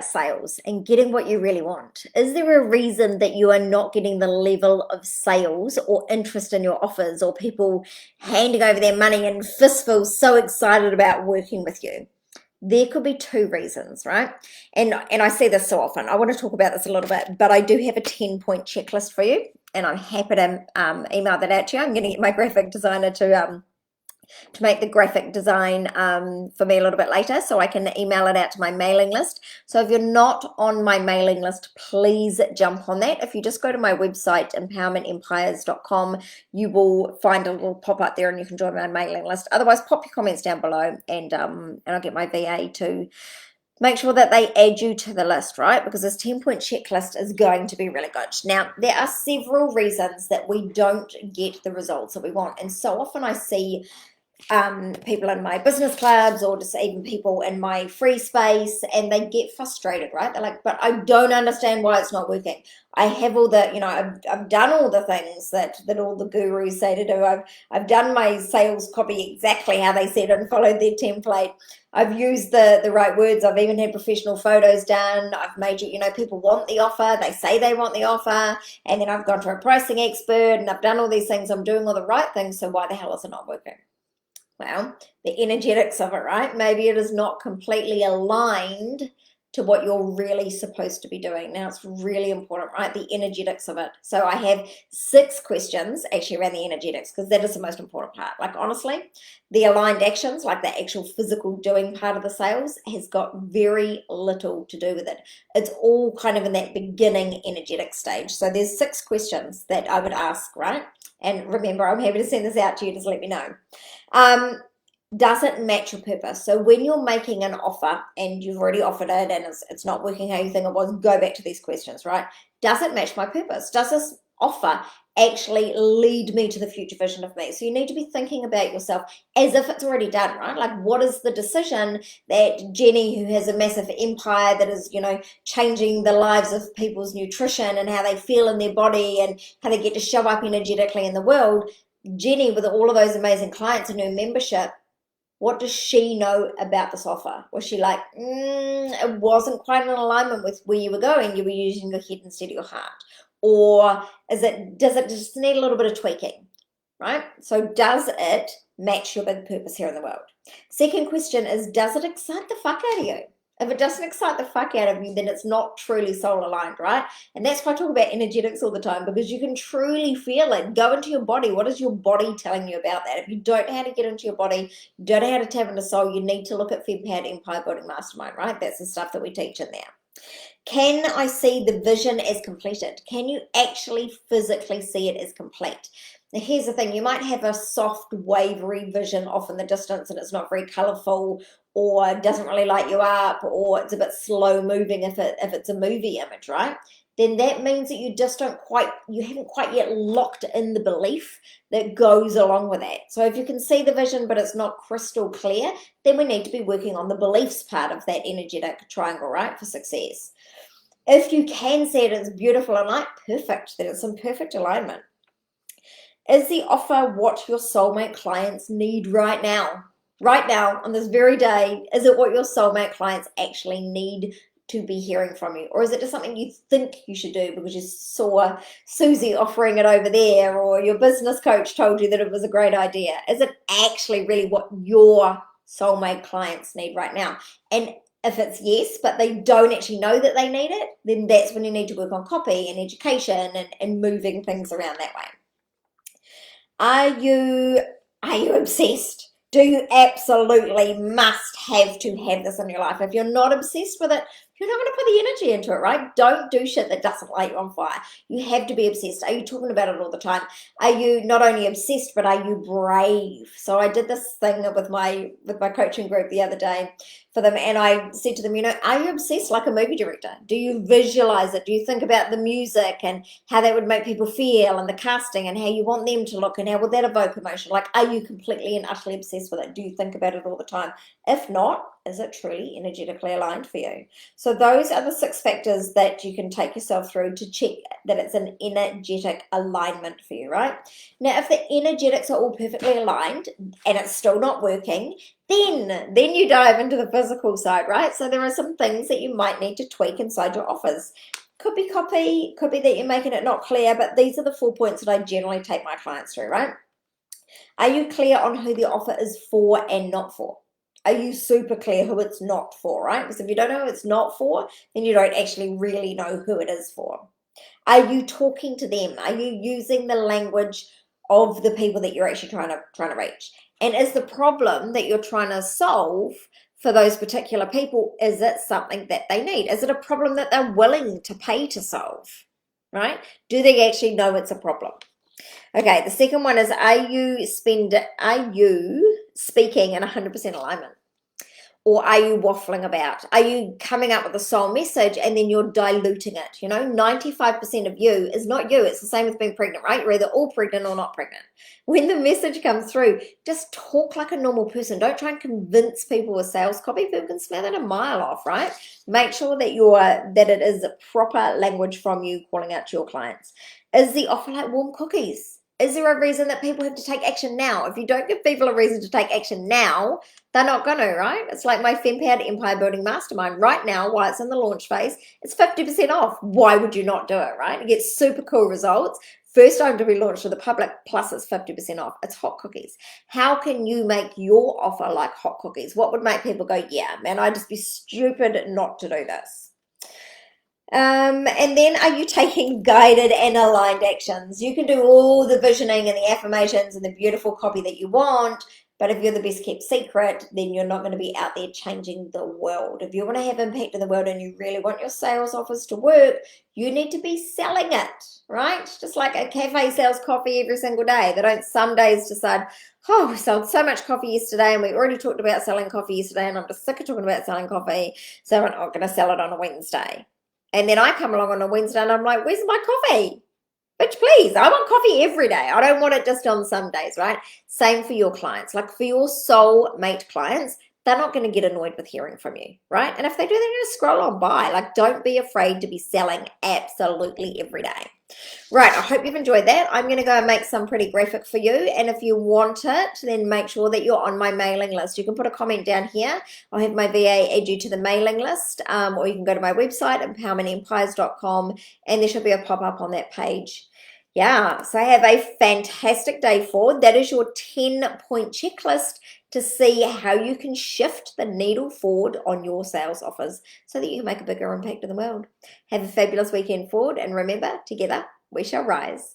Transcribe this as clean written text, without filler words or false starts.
about sales and getting what you really want, is there a reason that you are not getting the level of sales or interest in your offers, or people handing over their money and fistfuls so excited about working with you? There could be two reasons, right? And I see this so often. I want to talk about this a little bit, but I do have a 10-point checklist for you, and I'm happy to email that out to you. I'm going to get my graphic designer to make the graphic design for me a little bit later, so I can email it out to my mailing list. So if you're not on my mailing list, please jump on that. If you just go to my website, empowermentempires.com, you will find a little pop-up there and you can join my mailing list. Otherwise, pop your comments down below, and I'll get my VA to make sure that they add you to the list, right? Because this 10-point checklist is going to be really good. Now, there are several reasons that we don't get the results that we want. And so often I see people in my business clubs, or just even people in my free space, and they get frustrated, right? They're like, but I don't understand why it's not working. I have all the, I've done all the things that all the gurus say to do. I've done my sales copy exactly how they said and followed their template. I've used the right words. I've even had professional photos done. I've made people want the offer. They say they want the offer. And then I've gone to a pricing expert and I've done all these things. I'm doing all the right things. So why the hell is it not working? Well, the energetics of it, right? Maybe it is not completely aligned to what you're really supposed to be doing. Now, it's really important, right? The energetics of it. So I have 6 questions actually around the energetics, because that is the most important part. Like, honestly, the aligned actions, like the actual physical doing part of the sales, has got very little to do with it. It's all kind of in that beginning energetic stage. So there's 6 questions that I would ask, right? And remember, I'm happy to send this out to you. Just let me know. Does it match your purpose? So when you're making an offer and you've already offered it and it's not working how you think it was, go back to these questions, right? Does it match my purpose? Does this offer actually lead me to the future vision of me? So you need to be thinking about yourself as if it's already done, right? Like, what is the decision that Jenny, who has a massive empire that is, changing the lives of people's nutrition and how they feel in their body and how they get to show up energetically in the world, Jenny, with all of those amazing clients in her membership, what does she know about this offer? Was she like, it wasn't quite in alignment with where you were going, you were using your head instead of your heart? Or does it just need a little bit of tweaking, right? So does it match your big purpose here in the world? Second question is, does it excite the fuck out of you? If it doesn't excite the fuck out of you, then it's not truly soul aligned, right? And that's why I talk about energetics all the time, because you can truly feel it. Go into your body. What is your body telling you about that? If you don't know how to get into your body, you don't know how to tap into soul, you need to look at FedPad Empire Building Mastermind, right? That's the stuff that we teach in there. Can I see the vision as completed? Can you actually physically see it as complete? Now, here's the thing. You might have a soft, wavery vision off in the distance and it's not very colorful, or doesn't really light you up, or it's a bit slow moving if it's a movie image, right? Then that means that you haven't quite yet locked in the belief that goes along with that. So if you can see the vision but it's not crystal clear, then we need to be working on the beliefs part of that energetic triangle, right, for success. If you can see it as beautiful and light, perfect. Then it's in perfect alignment. Is the offer what your soulmate clients need right now? Right now, on this very day, is it what your soulmate clients actually need to be hearing from you? Or is it just something you think you should do because you saw Susie offering it over there, or your business coach told you that it was a great idea? Is it actually really what your soulmate clients need right now? And if it's yes, but they don't actually know that they need it, then that's when you need to work on copy and education and moving things around that way. Are you obsessed? Do you absolutely must have to have this in your life? If you're not obsessed with it, you're not going to put the energy into it, right? Don't do shit that doesn't light you on fire. You have to be obsessed. Are you talking about it all the time? Are you not only obsessed, but are you brave? So I did this thing with my coaching group the other day for them, and I said to them, are you obsessed like a movie director? Do you visualize it? Do you think about the music and how that would make people feel, and the casting and how you want them to look, and how would that evoke emotion? Like, are you completely and utterly obsessed with it? Do you think about it all the time? If not, Is it truly energetically aligned for you? So those are the 6 factors that you can take yourself through to check that it's an energetic alignment for you, right? Now, if the energetics are all perfectly aligned and it's still not working, then you dive into the physical side, right? So there are some things that you might need to tweak inside your offers. Could be copy, could be that you're making it not clear, but these are the 4 points that I generally take my clients through, right? Are you clear on who the offer is for and not for? Are you super clear who it's not for, right? Because if you don't know who it's not for, then you don't actually really know who it is for. Are you talking to them? Are you using the language of the people that you're actually trying to reach? And is the problem that you're trying to solve for those particular people, is it something that they need? Is it a problem that they're willing to pay to solve, right? Do they actually know it's a problem? Okay, the second one is, are you speaking in 100% alignment? Or are you waffling about? Are you coming up with a soul message and then you're diluting it? 95% of you is not you. It's the same with being pregnant, right? You're either all pregnant or not pregnant. When the message comes through, just talk like a normal person. Don't try and convince people with sales copy. People can smell that a mile off, right? Make sure that it is proper language from you calling out to your clients. Is the offer like warm cookies? Is there a reason that people have to take action now? If you don't give people a reason to take action now, they're not going to, right? It's like my FemPowered Empire Building Mastermind. Right now, while it's in the launch phase, it's 50% off. Why would you not do it, right? You get super cool results. First time to be launched to the public, plus it's 50% off. It's hot cookies. How can you make your offer like hot cookies? What would make people go, yeah, man, I'd just be stupid not to do this? And then, are you taking guided and aligned actions? You can do all the visioning and the affirmations and the beautiful copy that you want, but if you're the best kept secret, then you're not going to be out there changing the world. If you want to have impact in the world and you really want your sales offers to work, you need to be selling it, right? Just like a cafe sells coffee every single day. They don't some days decide, oh, we sold so much coffee yesterday and we already talked about selling coffee yesterday and I'm just sick of talking about selling coffee, so I'm not going to sell it on a Wednesday. And then I come along on a Wednesday and I'm like, where's my coffee? Bitch, please, I want coffee every day. I don't want it just on some days, right? Same for your clients. Like for your soulmate clients, they're not going to get annoyed with hearing from you, right? And if they do, they're going to scroll on by. Like, don't be afraid to be selling absolutely every day. Right, I hope you've enjoyed that. I'm going to go and make some pretty graphic for you. And if you want it, then make sure that you're on my mailing list. You can put a comment down here. I'll have my VA add you to the mailing list, or you can go to my website, empowermentempires.com, and there should be a pop-up on that page. Yeah, so have a fantastic day forward. That is your 10-point checklist to see how you can shift the needle forward on your sales offers so that you can make a bigger impact in the world. Have a fabulous weekend forward, and remember, together we shall rise.